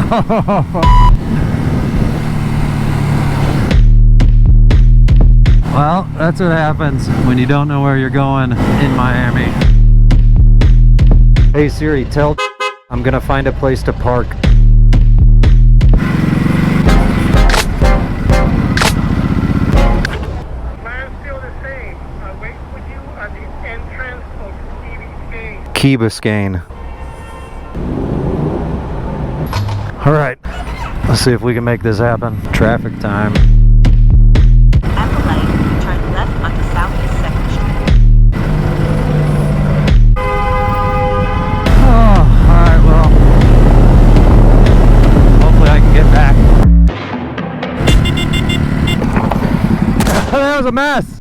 Well, that's what happens when you don't know where you're going in Miami. Hey Siri, tell I'm gonna find a place to park. Plan's still the same. I'll wait for you at the entrance of Key Biscayne. Key Biscayne. All right, let's see if we can make this happen. Traffic time. At the light, turn left onto Southeast 2nd Street. Oh, all right, well, hopefully I can get back. That was a mess.